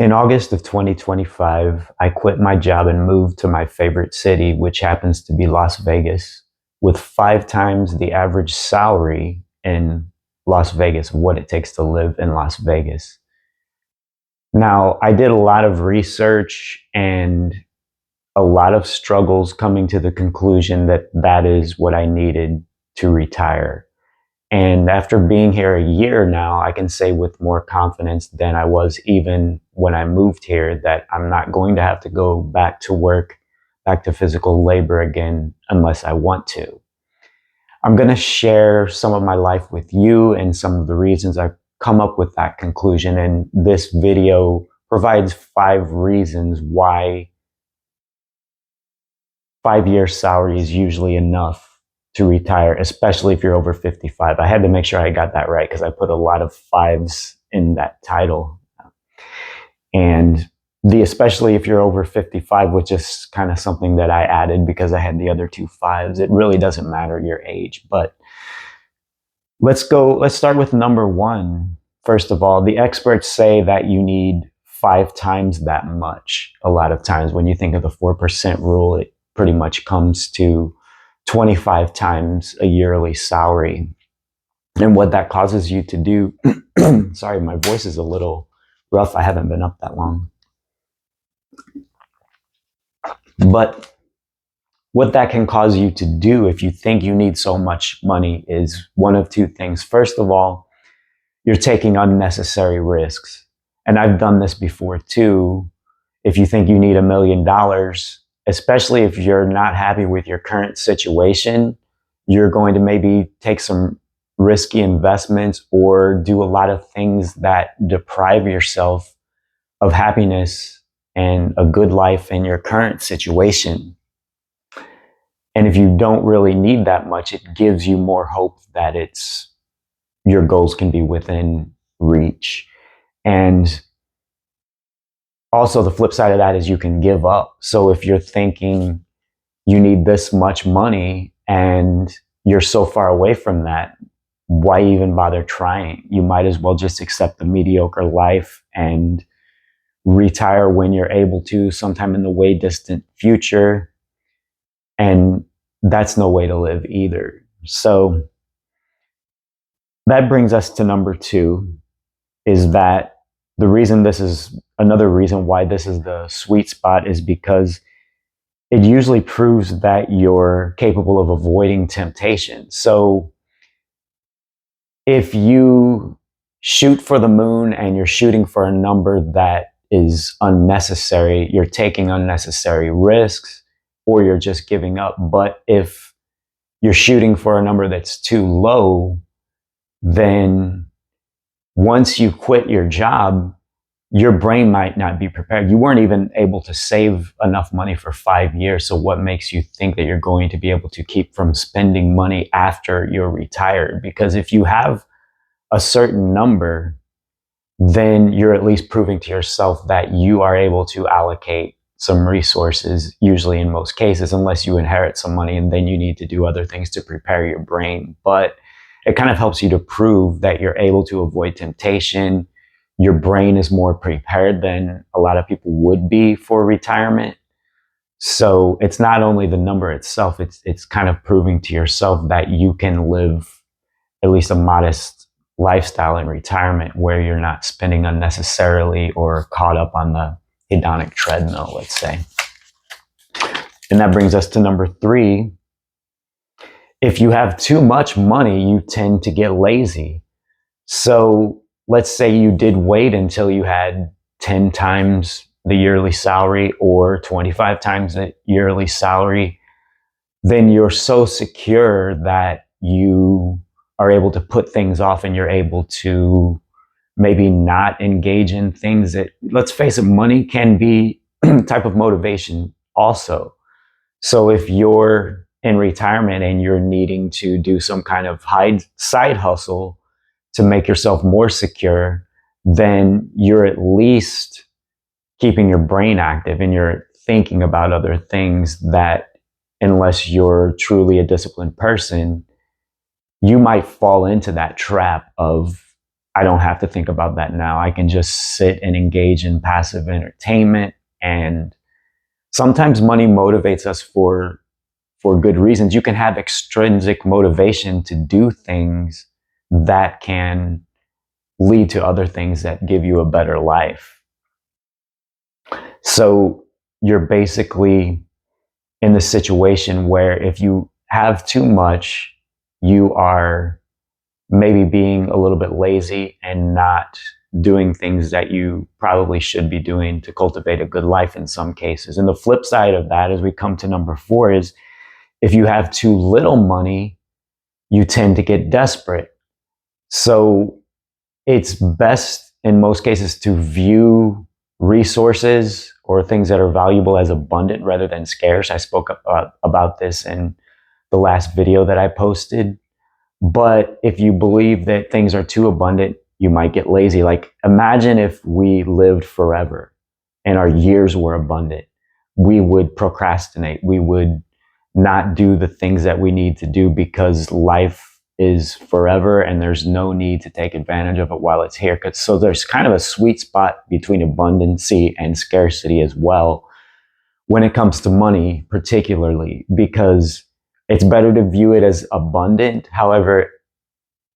In August of 2025, I quit my job and moved to my favorite city, which happens to be Las Vegas, with 5 times the average salary in Las Vegas, what it takes to live in Las Vegas. Now, I did a lot of research and a lot of struggles coming to the conclusion that that is what I needed to retire. And after being here a year now, I can say with more confidence than I was even when I moved here that I'm not going to have to go back to work, back to physical labor again, unless I want to. I'm going to share some of my life with you and some of the reasons I've come up with that conclusion. And this video provides 5 reasons why 5 year salary is usually enough to retire, especially if you're over 55. I had to make sure I got that right because I put a lot of 5s in that title. And especially if you're over 55, which is kind of something that I added because I had the other 2 5s. It really doesn't matter your age, but let's start with number 1. First of all, the experts say that you need 5 times that much. A lot of times when you think of the 4% rule, it pretty much comes to 25 times a yearly salary. And what that causes you to do, sorry, my voice is a little rough. I haven't been up that long. But what that can cause you to do if you think you need so much money is one of 2 things. First of all, you're taking unnecessary risks. And I've done this before too. If you think you need $1 million, especially if you're not happy with your current situation, you're going to maybe take some risky investments or do a lot of things that deprive yourself of happiness and a good life in your current situation. And if you don't really need that much, it gives you more hope that your goals can be within reach. And also the flip side of that is you can give up. So if you're thinking you need this much money and you're so far away from that, why even bother trying? You might as well just accept the mediocre life and retire when you're able to, sometime in the way distant future. And that's no way to live either. So that brings us to number 2, is that the reason this is another reason why this is the sweet spot is because it usually proves that you're capable of avoiding temptation. So if you shoot for the moon and you're shooting for a number that is unnecessary, you're taking unnecessary risks, or you're just giving up. But if you're shooting for a number that's too low, then once you quit your job, your brain might not be prepared. You weren't even able to save enough money for 5 years. So what makes you think that you're going to be able to keep from spending money after you're retired? Because if you have a certain number, then you're at least proving to yourself that you are able to allocate some resources, usually in most cases, unless you inherit some money and then you need to do other things to prepare your brain. But it kind of helps you to prove that you're able to avoid temptation. Your brain is more prepared than a lot of people would be for retirement. So it's not only the number itself, it's kind of proving to yourself that you can live at least a modest lifestyle in retirement where you're not spending unnecessarily or caught up on the hedonic treadmill, let's say. And that brings us to number 3. If you have too much money, you tend to get lazy. So let's say you did wait until you had 10 times the yearly salary or 25 times the yearly salary, then you're so secure that you are able to put things off and you're able to maybe not engage in things that, let's face it, money can be type of motivation also. So if you're in retirement and you're needing to do some kind of side hustle to make yourself more secure, then you're at least keeping your brain active and you're thinking about other things that, unless you're truly a disciplined person, you might fall into that trap of I don't have to think about that now. I can just sit and engage in passive entertainment. And sometimes money motivates us for good reasons. You can have extrinsic motivation to do things that can lead to other things that give you a better life. So you're basically in the situation where if you have too much, you are maybe being a little bit lazy and not doing things that you probably should be doing to cultivate a good life in some cases. And the flip side of that, as we come to number 4, is if you have too little money, you tend to get desperate. So it's best in most cases to view resources or things that are valuable as abundant rather than scarce. I spoke about this in the last video that I posted. But if you believe that things are too abundant, you might get lazy. Like, imagine if we lived forever and our years were abundant. We would procrastinate. We would not do the things that we need to do because life is forever and there's no need to take advantage of it while it's here. So there's kind of a sweet spot between abundancy and scarcity as well when it comes to money, particularly, because it's better to view it as abundant. However,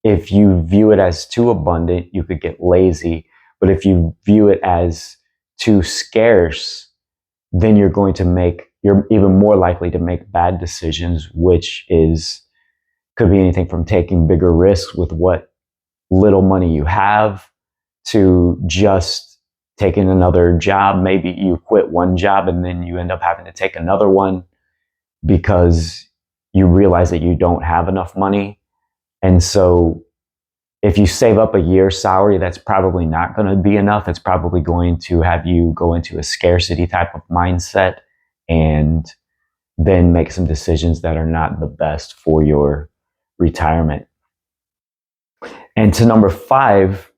if you view it as too abundant, you could get lazy. But if you view it as too scarce, then you're even more likely to make bad decisions, which could be anything from taking bigger risks with what little money you have to just taking another job. Maybe you quit one job and then you end up having to take another one because you realize that you don't have enough money. And so if you save up a year's salary, that's probably not going to be enough. It's probably going to have you go into a scarcity type of mindset and then make some decisions that are not the best for your retirement. And to number 5,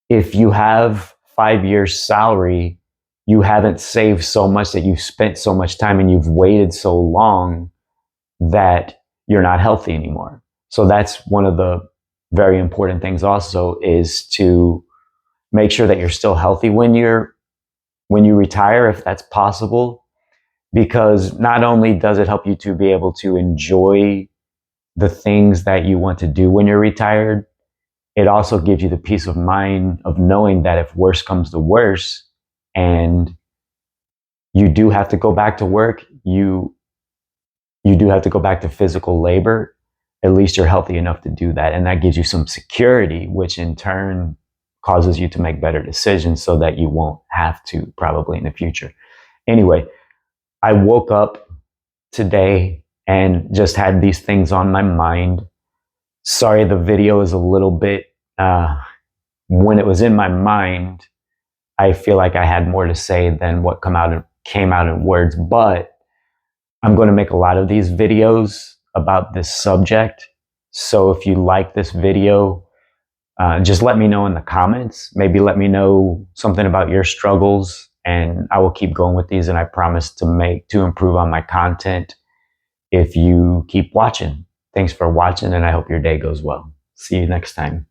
if you have 5 years salary, you haven't saved so much that you've spent so much time and you've waited so long that you're not healthy anymore. So that's one of the very important things also, is to make sure that you're still healthy when you retire, if that's possible, because not only does it help you to be able to enjoy the things that you want to do when you're retired, it also gives you the peace of mind of knowing that if worse comes to worse and you do have to go back to work, you do have to go back to physical labor, at least you're healthy enough to do that. And that gives you some security, which in turn causes you to make better decisions so that you won't have to probably in the future. Anyway, I woke up today and just had these things on my mind. Sorry, the video is a little bit, when it was in my mind, I feel like I had more to say than what came out in words, but I'm going to make a lot of these videos about this subject. So if you like this video, just let me know in the comments. Maybe let me know something about your struggles, and I will keep going with these. And I promise to improve on my content if you keep watching. Thanks for watching, and I hope your day goes well. See you next time.